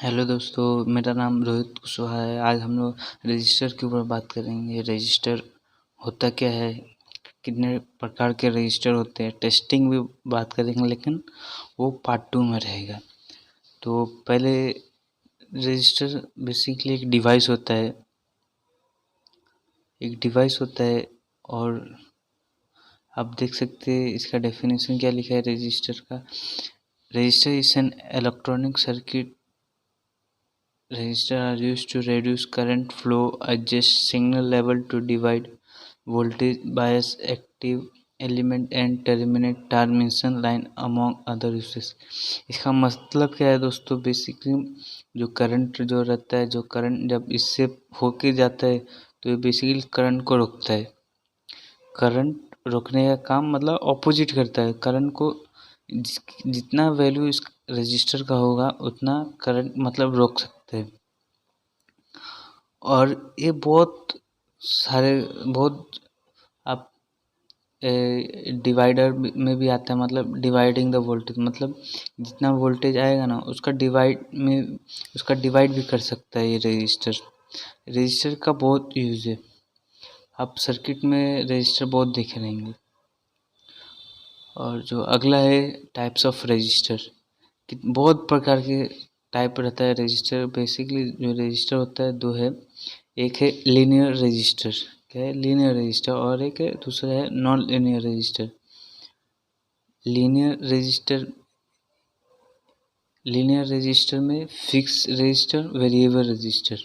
Hello दोस्तों, मेरा नाम रोहित कुशवाहा है। आज हम लोग रजिस्टर के ऊपर बात करेंगे। रजिस्टर होता क्या है, कितने प्रकार के रजिस्टर होते हैं, टेस्टिंग भी बात करेंगे, लेकिन वो पार्ट 2 में रहेगा। तो पहले रजिस्टर बेसिकली एक डिवाइस होता है और आप देख सकते हैं इसका डेफिनेशन क्या लिखा है रजिस्टर का। Register is an electronic circuit. Resistors are used to reduce current flow, adjust signal level to divide voltage, bias active element and terminate transmission line among other uses। इसका मतलब क्या है दोस्तों, बेसिकली जो करंट जो रहता है, जो करंट जब इससे होके जाता है तो ये बेसिकली करंट को रोकता है। करंट रोकने का काम मतलब ऑपोजिट करता है। करंट को जितना वैल्यू इस रजिस्टर का होगा उतना करंट मतलब रोक सकते हैं। और ये बहुत आप डिवाइडर में भी आता है, मतलब डिवाइडिंग द वोल्टेज, मतलब जितना वोल्टेज आएगा ना उसका डिवाइड भी कर सकता है ये रजिस्टर का बहुत यूज है। आप सर्किट में रजिस्टर बहुत देखे रहेंगे। और जो अगला है टाइप्स ऑफ रजिस्टर, बहुत प्रकार के टाइप रहता है रजिस्टर। बेसिकली जो रजिस्टर होता है दो है, एक है लीनियर रजिस्टर, क्या है लीनियर रजिस्टर, और एक है दूसरा है non linear register. Linear register में fix register, variable register.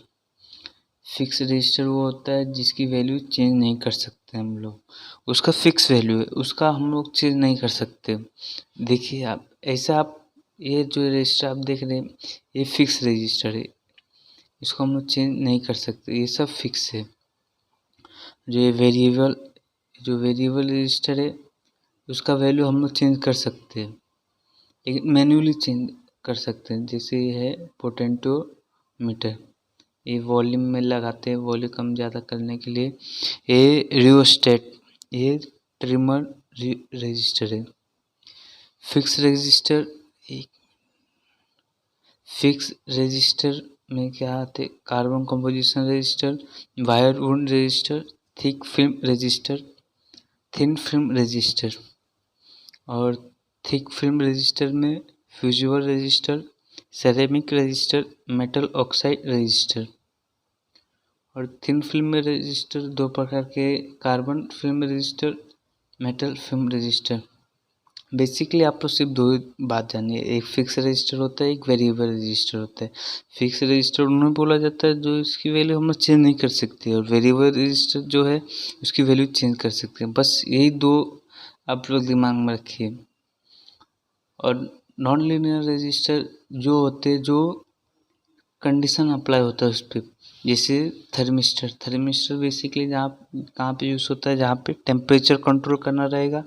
Fix register वो होता है जिसकी वैल्यू चेंज नहीं कर सकते हम लोग, उसका फिक्स वैल्यू है, उसका हम लोग चेंज नहीं कर सकते। देखिए आप ऐसा, आप ये जो रजिस्टर आप देख रहे हैं ये फिक्स रजिस्टर है, इसको हम लोग चेंज नहीं कर सकते, ये सब फिक्स है। जो वेरिएबल रजिस्टर है उसका वैल्यू हम लोग चेंज कर सकते हैं, लेकिन मैन्युअली चेंज कर सकते हैं। जैसे ये है पोटेंशियोमीटर, ये वॉल्यूम में लगाते हैं वॉल्यूम कम ज़्यादा करने के लिए। ये रियोस्टेट, ये ट्रिमर रजिस्टर है। फिक्स रजिस्टर में क्या आते, carbon composition register, wire wound register, thick film register, thin film register. और थिक फिल्म रजिस्टर में fusible register, ceramic register, metal oxide register. और थिन फिल्म रजिस्टर दो प्रकार के, carbon film register, metal film register. Basically आपको सिर्फ दो बात जाननी है, एक फिक्स रजिस्टर होता है, एक वेरिएबल रजिस्टर होता है। फिक्स रजिस्टर उन्हें बोला जाता है जो इसकी वैल्यू हम लोग चेंज नहीं कर सकते, और वेरिएबल रजिस्टर जो है उसकी वैल्यू चेंज कर सकते हैं। बस यही दो आप लोग दिमाग में रखिए। और नॉन लीनियर रजिस्टर जो होते हैं, जो कंडीशन अप्लाई होता है उस पर, जैसे थर्मिस्टर बेसिकली कहाँ पे यूज़ होता है, जहाँ पे टेम्परेचर कंट्रोल करना रहेगा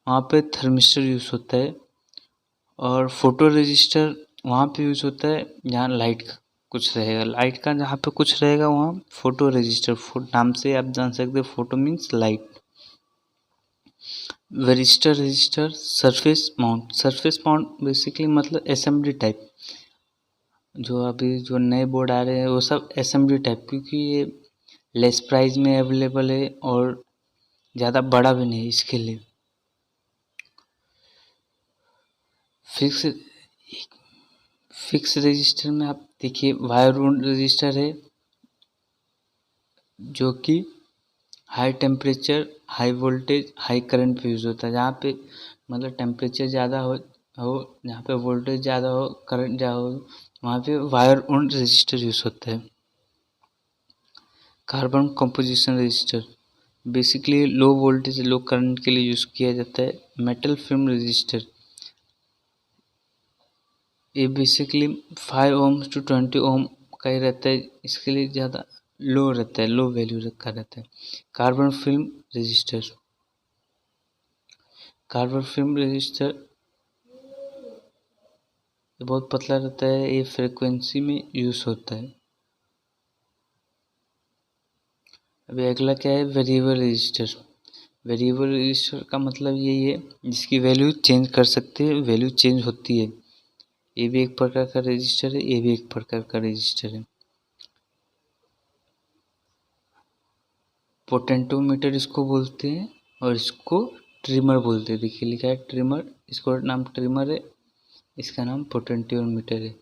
वहाँ पे थर्मिस्टर यूज़ होता है। और फोटो रजिस्टर वहाँ पे यूज़ होता है जहाँ लाइट का कुछ रहेगा, लाइट का जहाँ पे कुछ रहेगा वहाँ फोटो रजिस्टर, नाम से आप जान सकते हैं, photo means light. Register surface mount basically मतलब असेंबली टाइप। जो अभी जो नए बोर्ड आ रहे हैं वो सब असेंबली टाइप, क्योंकि ये लेस प्राइस में अवेलेबल है और ज़्यादा बड़ा भी नहीं इसके लिए। फिक्स रजिस्टर में आप देखिए वायर वुंड रजिस्टर है, जो कि high temperature, high voltage, high current पे यूज़ होता है। जहाँ पे मतलब टेम्परेचर ज़्यादा हो जहाँ पे वोल्टेज ज़्यादा हो, करंट ज़्यादा हो, वहाँ पे वायर वुंड रजिस्टर यूज़ होता है। Carbon composition register basically low voltage low current के लिए यूज़ किया जाता है। मेटल फिल्म रजिस्टर ये बेसिकली 5 ओम टू 20 ओम का ही रहता है, इसके लिए ज़्यादा लो रहता है, लो वैल्यू रखा रहता है। कार्बन फिल्म रजिस्टर बहुत पतला रहता है, ये फ्रिक्वेंसी में यूज़ होता है। अभी अगला क्या है, वेरिएबल रजिस्टर का मतलब यही है जिसकी वैल्यू चेंज कर सकते हैं, वैल्यू चेंज होती है। ये भी एक प्रकार का रजिस्टर है, ये भी एक प्रकार का रजिस्टर है। पोटेंटोमीटर इसको बोलते हैं और इसको ट्रिमर बोलते हैं। देखिए लिखा है ट्रिमर, इसको नाम ट्रिमर है, इसका नाम पोटेंटोमीटर है।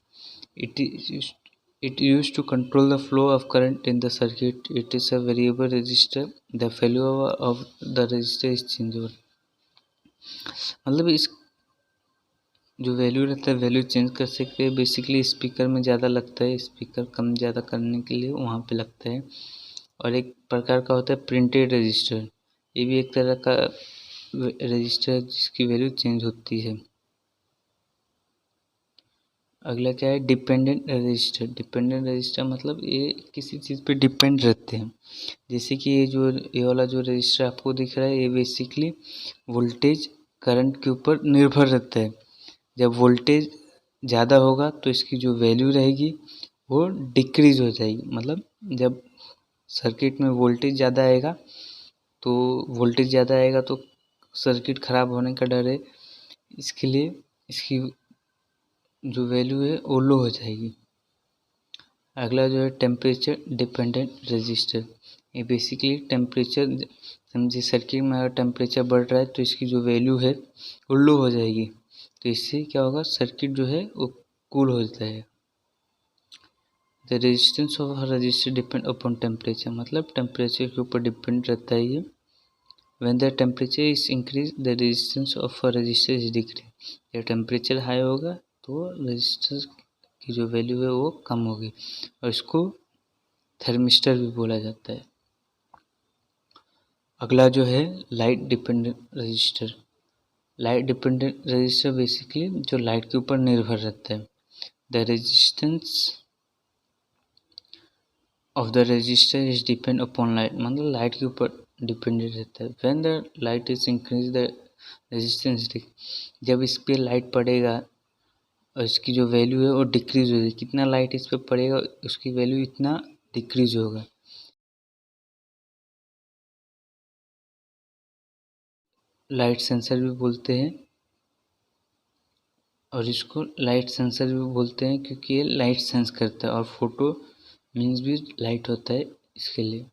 It used to control the flow of current in the circuit. It is a variable resistor. The value of the resistor is changeable. मतलब इस जो वैल्यू रहता है वैल्यू चेंज कर सकते हैं। बेसिकली स्पीकर में ज़्यादा लगता है, स्पीकर कम ज़्यादा करने के लिए वहाँ पे लगता है। और एक प्रकार का होता है प्रिंटेड रजिस्टर, ये भी एक तरह का रजिस्टर है जिसकी वैल्यू चेंज होती है। अगला क्या है, डिपेंडेंट रजिस्टर। डिपेंडेंट रजिस्टर मतलब ये किसी चीज़ पे डिपेंड रहते हैं। जैसे कि ये वाला जो रजिस्टर आपको दिख रहा है, ये बेसिकली वोल्टेज करंट के ऊपर निर्भर रहता है। जब वोल्टेज ज़्यादा होगा तो इसकी जो वैल्यू रहेगी वो डिक्रीज हो जाएगी। मतलब जब सर्किट में वोल्टेज ज़्यादा आएगा तो सर्किट ख़राब होने का डर है, इसके लिए इसकी जो वैल्यू है वो लो हो जाएगी। अगला जो है टेम्परेचर डिपेंडेंट रजिस्टर। ये बेसिकली टेम्परेचर, समझिए सर्किट में अगर टेम्परेचर बढ़ रहा है तो इसकी जो वैल्यू है वो लो हो जाएगी, तो इससे क्या होगा, सर्किट जो है वो कूल हो जाता है। The resistance of a resistor depend upon temperature, मतलब टेम्परेचर के ऊपर डिपेंड रहता है ये। When the temperature is increase the resistance of a resistor is decrease. जब टेम्परेचर हाई होगा तो रजिस्टर की जो वैल्यू है वो कम होगी, और इसको थर्मिस्टर भी बोला जाता है। अगला जो है light dependent register. Light dependent register basically जो लाइट के ऊपर निर्भर रहता है। The resistance of the register is depend upon light, मतलब लाइट के ऊपर डिपेंडेंट रहता है। When the light is increase the resistance, जब इस पर लाइट पड़ेगा और इसकी जो वैल्यू है वो डिक्रीज हो जाएगी। कितना लाइट इस पर पड़ेगा उसकी वैल्यू इतना डिक्रीज होगा। लाइट सेंसर भी बोलते हैं, और इसको लाइट सेंसर भी बोलते हैं क्योंकि ये लाइट सेंस करता है, और फोटो मीन्स भी लाइट होता है इसके लिए।